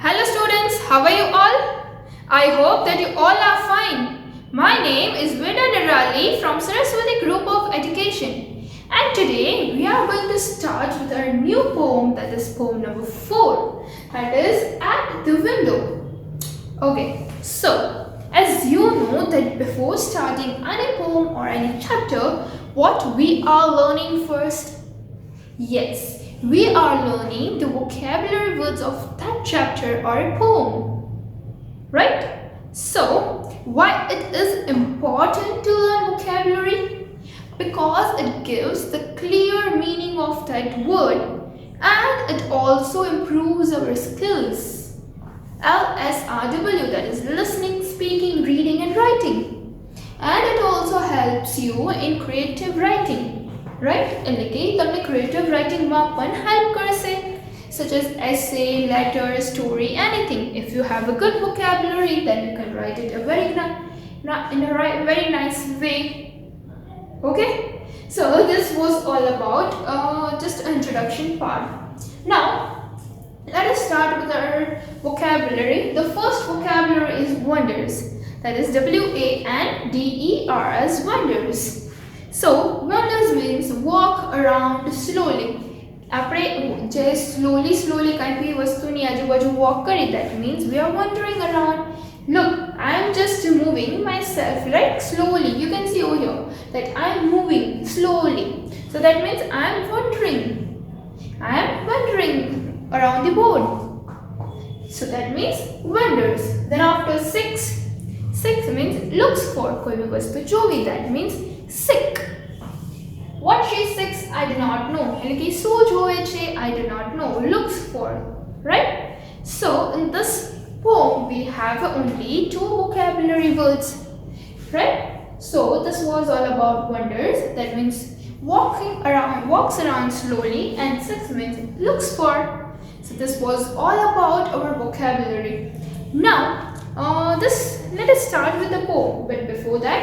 Hello students, how are you all? I hope that you all are fine. My name is Vida Nirali from Saraswati Group of Education, and today we are going to start with our new poem, that is poem number 4, that is At the Window. Okay, so as you know that before starting any poem or any chapter, what we are learning first? Yes, we are learning the vocabulary words of that chapter or a poem, right? So, why it is important to learn vocabulary? Because it gives the clear meaning of that word and it also improves our skills. LSRW, that is listening, speaking, reading and writing. And it also helps you in creative writing. Right? એટલે કે તમને creative writing માં પણ help કરશે, such as essay, letter, story, anything. If you have a good vocabulary, then you can write it in a very nice way. Okay? So this was all about just an introduction part. Now, let us start with our vocabulary. The first vocabulary is wonders. That is WANDERS, wonders. So, wonders means walk around slowly. આપણે જે slowly kind of વસ્તુની આજુબાજુ walk કરી, that means we are wandering around. Look, I am just moving myself, right? Slowly. You can see over here that I am moving slowly. So that means I am wandering. I am wandering around the board. So that means wonders. Then after six means looks for. કોઈ બી વસ્તુ જોવી, that means sick. What she seeks, I do not know. એટલે કે શું જોવે છે, I do not know. Looks for, right? So in this poem we have only 2 vocabulary words, right? So this was all about wonders. That means walks around slowly, and 6 means looks for. So this was all about our vocabulary. Now let us start with the poem. But before that,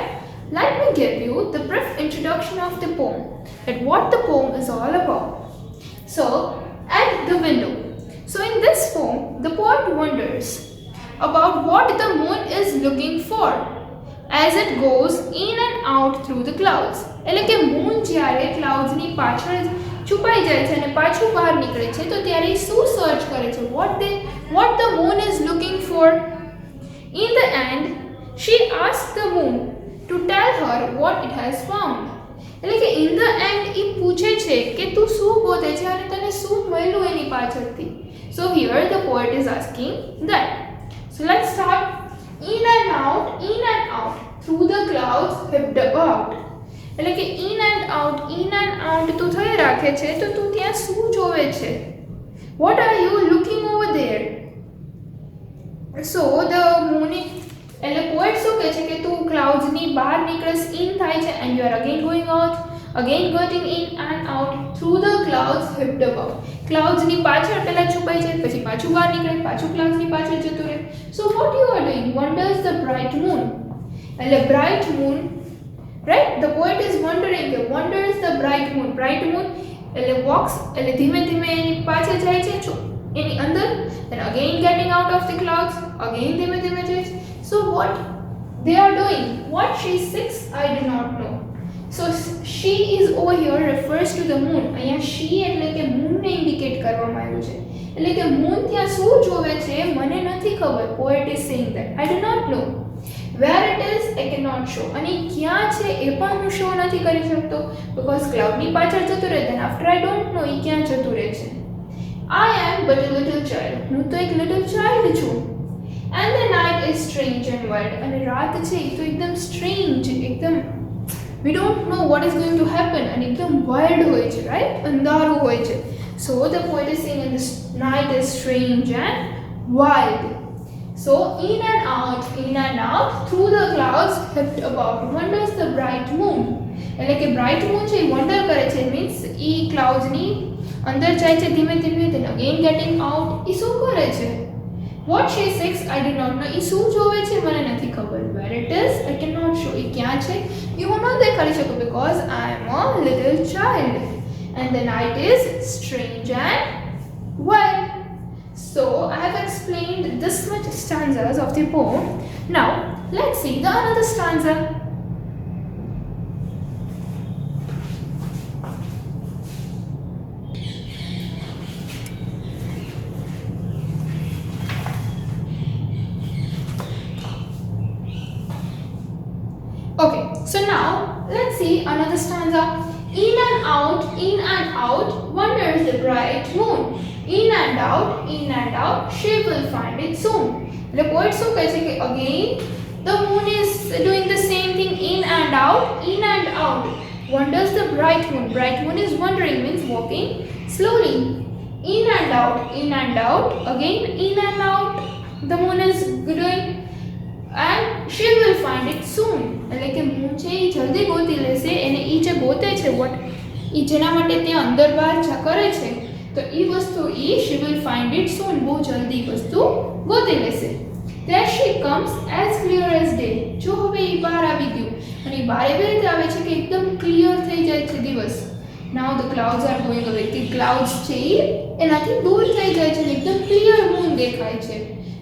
let me give you the brief introduction of the poem, that what the poem is all about. So, at the window. So in this poem, the poet wonders about what the moon is looking for as it goes in and out through the clouds. એટલે કે moon જ્યારે clouds ની પાછળ છુપાઈ જાય છે અને પાછું બહાર નીકળે છે, તો ત્યારે શું સર્ચ કરે છે? What the moon is looking for. In the end, she asked the moon to tell her what it has found. એટલે કે in the end એ પૂછે છે કે તું શું ગોતે છે અને તને શું મળ્યું એની પાછળથી. So here the poet is asking that. So let's start. In and out through the clouds whipped about. એટલે કે in and out તું થઈ રાખે છે, તો તું ત્યાં શું જોવે છે? What are you looking over there? So the moon, એટલે પોએટ શું કહે છે કે તું ક્લાઉડ્સ ની બહાર નીકળસ, ઇન થાય છે, and you are again going out, again getting in and out through the clouds whipped about. Clouds ની પાછળ પહેલા છુપાઈ જાય, પછી પાછું બહાર નીકળે, પાછું ક્લાઉડ્સ ની પાછળ જતું રહે. So what you are doing? Wonders the bright moon. એટલે bright moon, right? The poet is wondering, wonders the bright moon. Bright moon એટલે walks, એટલે ધીમે ધીમે એની પાછળ જાય છે એની અંદર, then again getting out of the clouds, again ધીમે ધીમે જાય છે. So what they are doing, what she seeks, I do not know. So she is over here refers to the moon. અહીંયા she એટલે કે moon ને indicate કરવામાં આવ્યું છે. એટલે કે moon ત્યાં શું જોવે છે મને નથી ખબર. Poet is saying that I do not know. Where it is, I cannot show. અને ક્યાં છે એ પણ હું શો નથી કરી શકતો, because cloud ની પાછળ જતું રહે, then after I don't know એ ક્યાં જતું રહે છે. I am but a little child. હું તો એક little child છું. And the night is strange and wild. અને રાત છે એ તો એકદમ strange, એકદમ we don't know what is going to happen, and એકદમ wild હોય છે, right? અંધારું હોય છે. So the poet is saying this night is strange and wild. So in and out through the clouds whipped about wonders the bright moon. એટલે કે bright moon છે એ wonder કરે છે, means એ clouds ની અંદર જાય છે ધીમે ધીમે, then again getting out. એ શું કરે છે? What she seeks, I do not know. એ શું જોવે છે મને નથી ખબર. Where it is, I cannot show. એ ક્યાં છે એ હું ન દેખાડી શકું, because I am a little child. And the night is strange and wild. So I have explained this much stanzas of the poem. Now let's see the another stanza. Okay, so now let's see another stanza. In and out, wanders the bright moon. In and out, she will find it soon. The poet so કહે કે again the moon is doing the same thing, in and out. Wanders the bright moon. Bright moon is wandering, means walking slowly. In and out, again in and out. The moon is doing, and she will find it soon. એટલે કે moon છે એ જલ્દી ગોતી લેશે એને એ જે ગોતે છે વોટ એ જેના માટે તે અંદર બહાર કરે છે તો એ વસ્તુ એ she will find it soon બહુ જલ્દી વસ્તુ ગોતી લેશે. There she comes as clear as day. જો હવે એ બહાર આવી ગયું અને એ બહાર એવી રીતે આવે છે કે એકદમ ક્લિયર થઈ જાય છે દિવસ. Now the clouds are going away. કે clouds છે એનાથી દૂર થઈ જાય છે ને એકદમ ક્લિયર મૂન દેખાય છે.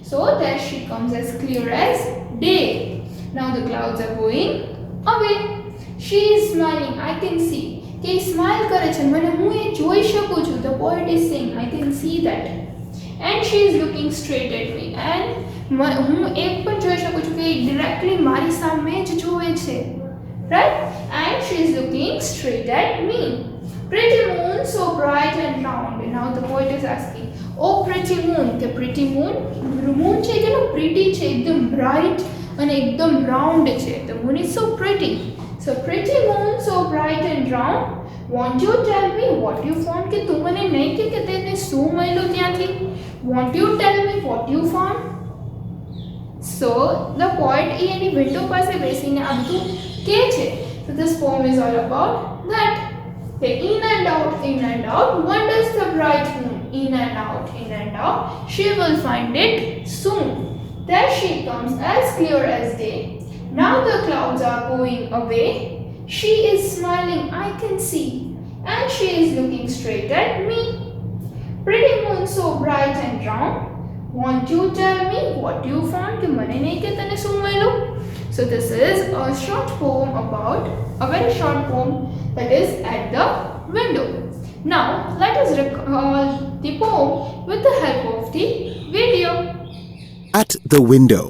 So there she comes as clear as day. Now the clouds are going away. She is smiling, I can see. કે સ્માઇલ કરે છે મને હું એ જોઈ શકું છું. The poet is saying I can see that. And she is looking straight at me. And હું એક પણ જોઈ શકું છું કે ડિરેક્ટલી મારી સામે જ જોવે છે. Right? And she is looking straight at me. Pretty moon, so bright and round. Now the poet is asking, oh pretty moon. કે pretty moon, moon છે કે pretty છે, એકદમ bright અને એકદમ round છે. The moon is so pretty. So pretty moon, so bright and round, won't you tell me what you found? કે તું મને નહીં કે તેને શું મળ્યું ત્યાંથી. Won't you tell me what you found? So the poet any window પાસે બેસીને આ બધું કહે છે. So this poem is all about that. In and out, wanders the bright moon. In and out, she will find it soon. There she comes as clear as day. Now the clouds are going away. She is smiling, I can see. And she is looking straight at me. Pretty moon, so bright and round, won't you tell me what you found? કે મને નહીં કે તને શું મળ્યું? So this is a short poem about, a very short poem that is At the Window. Now let us recall the poem with the help of the video. At the Window.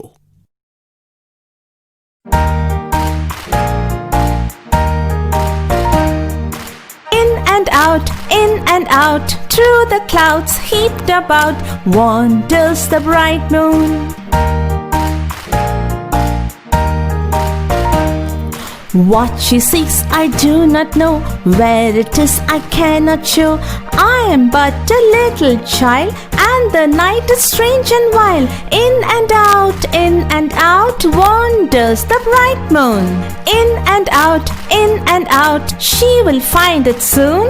In and out, through the clouds heaped about, wanders the bright moon. What she seeks I do not know, where it is I cannot show. I am but a little child, and the night is strange and wild. In and out, wanders the bright moon. In and out, she will find it soon.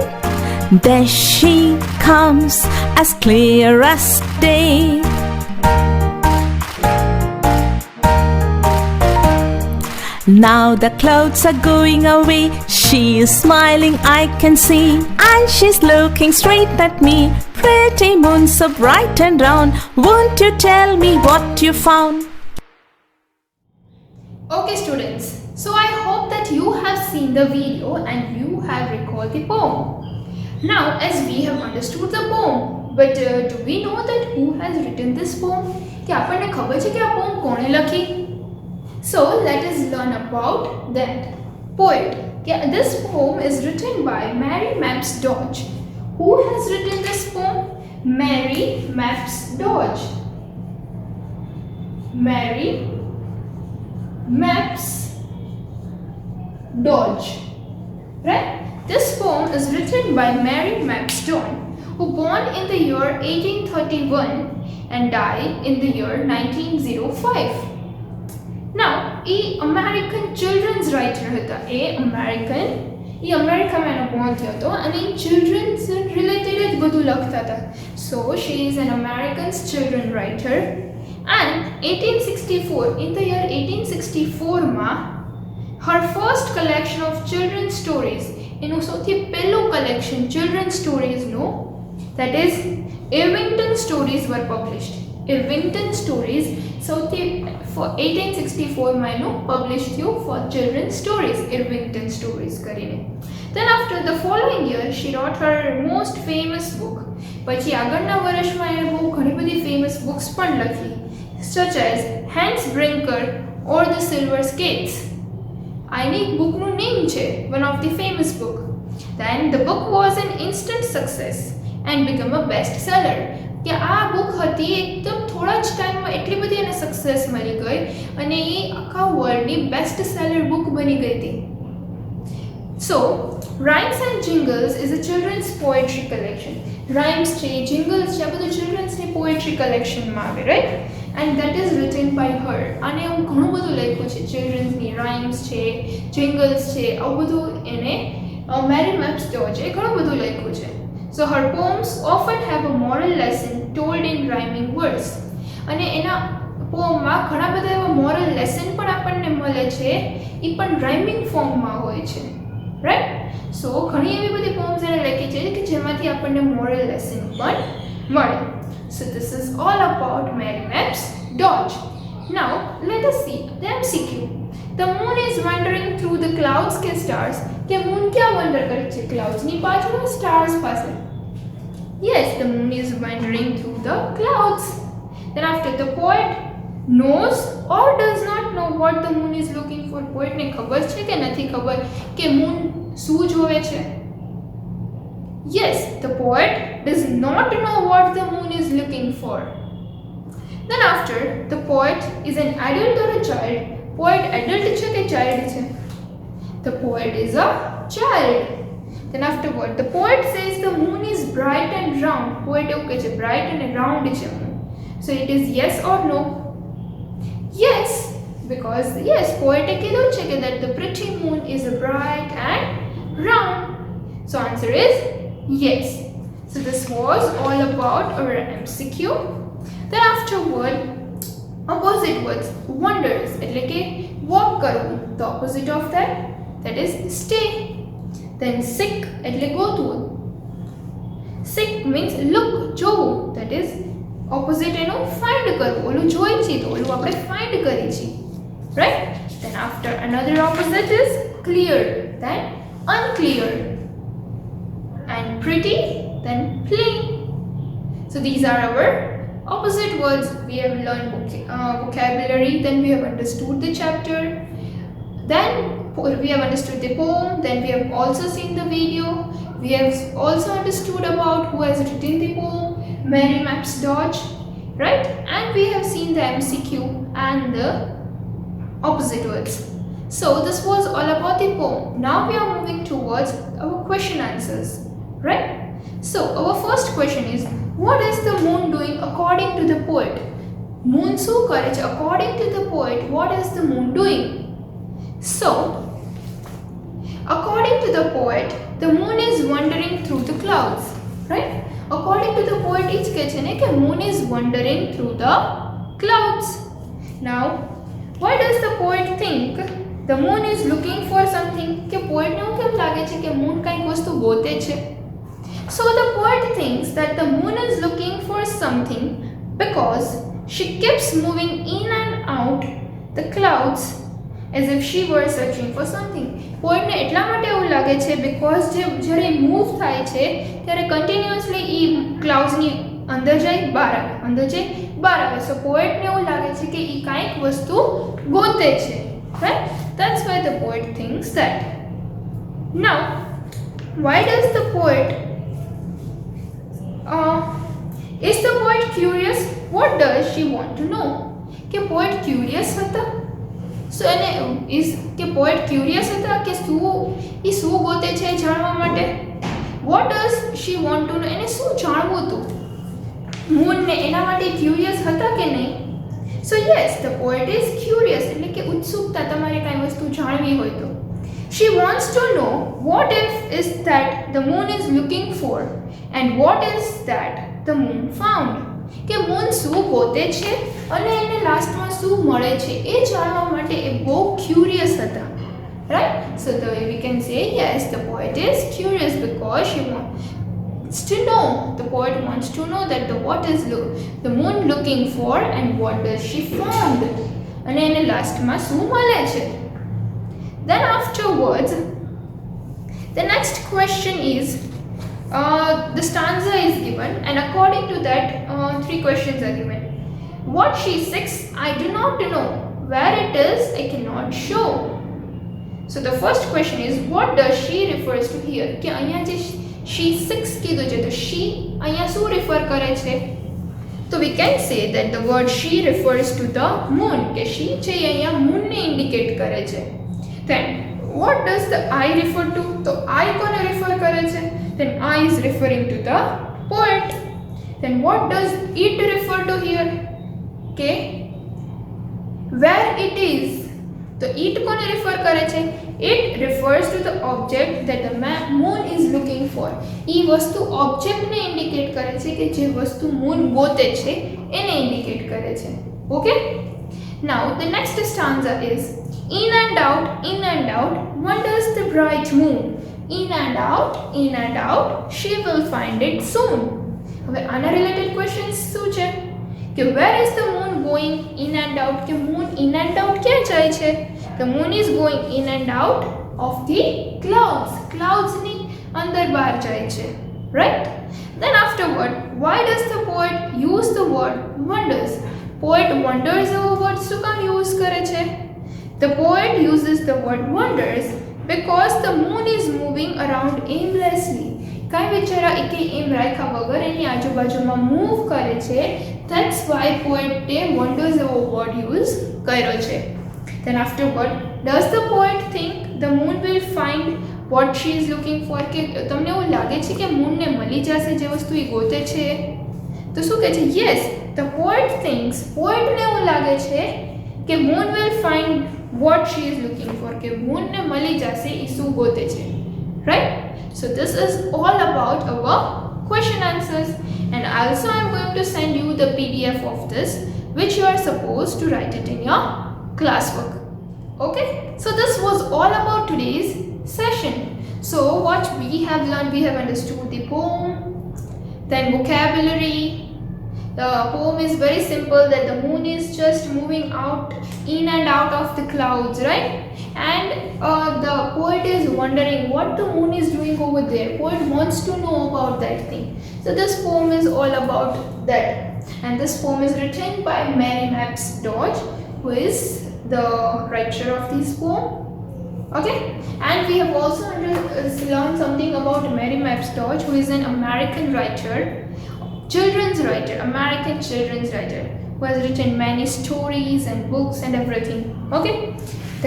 There she comes, as clear as day. Now the clouds are going away. She is smiling, I can see. And she's looking straight at me. Pretty moon, so bright and round, won't you tell me what you found? Okay students, so I hope that you have seen the video and you have recalled the poem. Now as we have understood the poem, but do we know that who has written this poem? કે આપણને ખબર છે કે આ poem કોણે લખી? So let us learn about that poet. This poem is written by Mary Mapps Dodge. Who has written this poem? Mary Mapps Dodge. Mary Mapps Dodge. Right? This poem is written by Mary Mapps Dodge, who born in the year 1831 and died in the year 1905. Now, a American children's writer હતા. એ અમેરિકામાં એનો Born થયો હતો અને children's related જ બધું લખતા હતા. So she is an American children writer. And 1864, in the year 1864 માં her first collection of children's stories, એનું સૌથી પહેલું collection children's stories નું, that is Irvington stories were published. Irvington stories સૌથી 1864 માં એનું પબ્લિશ થયું for children's stories, Irvington stories કરીને. Then after the following year she wrote her most famous book. પછી આગળના વર્ષમાં એણે બહુ ઘણી બધી famous books પણ લખી, such as Hans Brinker or the Silver Skates. આની બુકનું નેમ છે, one of the famous book. Then the book was an instant success and became a best seller. કે આ બુક હતી એકદમ થોડા જ ટાઈમમાં એટલી બધી એને સક્સેસ મળી ગઈ અને એ આખા વર્લ્ડની બેસ્ટ સેલર બુક બની ગઈ હતી. So, Rhymes and Jingles is a children's poetry collection. Rhymes છે, jingles છે, આ બધું children'sની poetry collectionમાં આવે, right? And that is written by her. આને એવું ઘણું બધું લખ્યું છે, children'sની rhymes છે, jingles છે, આવું બધું એને મેરી મેપ્સ જોજે ઘણું બધું લખ્યું છે. So her poems often have a moral lesson told in rhyming words. અને એના પોમમાં ઘણા બધા એવા મોરલ લેસન પણ આપણને મળે છે, એ પણ રાઇમિંગ ફોર્મમાં હોય છે, રાઈટ? સો ઘણી એવી બધી પોમ્સ એને લખી છે કે જેમાંથી આપણને મોરલ લેસન પણ મળે. So this is all about Mary Maps Dodge. Now let us see the MCQ. The moon is wandering through the clouds के stars. કે મૂન ક્યાં વન્ડર કરે છે? ક્લાઉડ્સની પાછળ, સ્ટાર્સ પાસે. Yes, the moon is wandering through the clouds. Then after, the poet knows or does not know what the moon is looking for. Poet ને ખબર છે કે નથી ખબર કે મૂન શું જોવે છે? Yes, the poet does not know what the moon is looking for. Then after, the poet is an adult or a child. Poet adult છે કે child છે? The poet is a child. Then afterward, the poet says the moon is bright and round. Poet એવું કહે છે bright and round છે moon. So it is yes or no? Yes, because yes, poet એ કીધું છે કે that the pretty moon is bright and round. So answer is yes. So this was all about our MCQ. Then afterward, opposite words, wonders એટલે કે walk કરવું, the opposite of that is stay. Then sick એટલે ગોતવું. Sick means look, જોવું, that is opposite એનું find કરવું. ઓલું જોઈ છે તો ઓલું આપણે find કરી છે, right? Then after, another opposite is clear, then unclear, and pretty, then plain. So these are our opposite words. We have learned vocabulary, then we have understood the chapter, then we have understood the poem, then we have also seen the video, we have also understood about who has written the poem, Mary Maps Dodge, right? And we have seen the MCQ and the opposite words. So this was all about the poem. Now we are moving towards our question answers, right? So our first question is, what is the moon doing according to the poet? Moon શું કરે છે? According to the poet, what is the moon doing? So, according to the poet, the moon is wandering through the clouds, right? According to the poet, each કે moon is wandering through the clouds. Now, why does the poet think the moon is looking for something? કે poet ને એવું કેમ લાગે છે કે moon કંઈક વસ્તુ ગોતે છે? So the poet thinks that the moon is looking for something because she keeps moving in and out the clouds as if she were searching for something. Point ને એટલા માટે એવું લાગે છે બીકોઝ જ્યારે મૂવ થાય છે ત્યારે કન્ટિન્યુઅસલી એ ક્લાઉડ્સની અંદર જાય બહાર આવે. સો પોએટને એવું લાગે છે કે એ કાંઈક વસ્તુ ગોતે છે, right? That's why the poet thinks that. Now, why does the poet is the poet curious? What does she want to know? કે પોએટ ક્યુરિયસ હતા? સો એને ઇઝ કે પોએટ ક્યુરિયસ હતા કે શું ગોતે છે જાણવા માટે? What does she want to know? એને શું જાણવું હતું? મૂનને એના માટે ક્યુરિયસ હતા કે નહીં? સો yes, the poet is curious એટલે કે ઉત્સુકતા, તમારે કાંઈ વસ્તુ જાણવી હોય તો. She wants to know what is that the moon is looking for and what is that the moon found. કે મૂન શું ગોતે છે અને એને લાસ્ટમાં શું મળે છે એ જાણવા માટે એ બહુ ક્યુરિયસ હતા, right? So we can say yes, the poet is curious because wants to know. The poet wants to know that what is the moon looking for and what does she found. અને એને લાસ્ટમાં શું મળે છે. Then afterwards, the next question is, the stanza is given and according to that 3 questions are given. What she seeks I do not know, where it is I cannot show. So the first question is, what does she refers to here? કે અહીંયા જે she seeks કીધું છે તો she અહીંયા શું refer કરે છે? So we can say that the word she refers to the moon, કે she છે અહીંયા moon ને indicate કરે છે. Then what does the I refer to? તો I કોને refer કરે છે? Then I is referring to the poet. Then what does it refer to here? કે where it is. તો it કોને refer કરે છે? It refers to the object that the moon is looking for. એ વસ્તુ object ને indicate કરે છે કે જે વસ્તુ moon ગોતે છે એને indicate કરે છે. Okay? Now the next stanza is, in and out wanders the bright moon. In and out she will find it soon. હવે આના related questions શું છે? કે where is the moon going in and out? કે moon in and out ક્યાં જાય છે? The moon is going in and out of the clouds. Clouds ની અંદર બહાર જાય છે. Right? Then afterward, why does the poet use the word wonders? Poet wonders એવો word શું કામ use કરે છે? The poet uses the word wonders because the moon is moving around aimlessly. કાંઈ બિચારા એકે એમ રાખ્યા વગર એની આજુબાજુમાં મૂવ કરે છે. That's why poet wonders એવો word use કર્યો છે. Then afterward, does the poet think the moon will find what she is looking for? કે તમને એવું લાગે છે કે moon ને મળી જશે જે વસ્તુ એ ગોતે છે? તો શું કહે છે? Yes, the poet thinks, poet ને એવું લાગે છે કે moon will find what she is looking for, કે moon ને મળી જશે એ શું ગોતે છે. Right? So this is all about our question answers, and also I am going to send you the PDF of this which you are supposed to write it in your classwork. Okay, so this was all about today's session. So what we have learned, we have understood the poem, then vocabulary. The poem is very simple, that the moon is just moving out in and out of the clouds, right? And the poet is wondering what the moon is doing over there. Poet wants to know about that thing. So this poem is all about that, and this poem is written by Mary Mapps Dodge, who is the writer of this poem. Okay, and we have also learned something about Mary Mapps Dodge, who is an American writer, children's writer, American children's writer, who has written many stories and books and everything. Okay,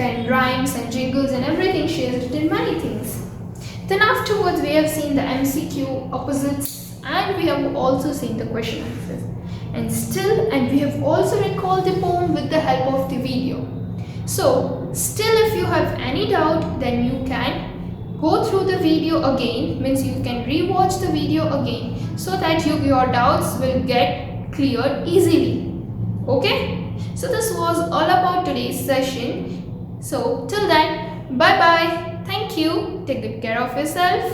then rhymes and jingles and everything. She has written many things. Then afterwards we have seen the MCQ opposites, and we have also seen the question answers. And we have also recalled the poem with the help of the video. So still, if you have any doubt, then you can go through the video again, means you can rewatch the video again, so that your doubts will get cleared easily. Okay, so this was all about today's session. So till then, bye bye, thank you, take good care of yourself.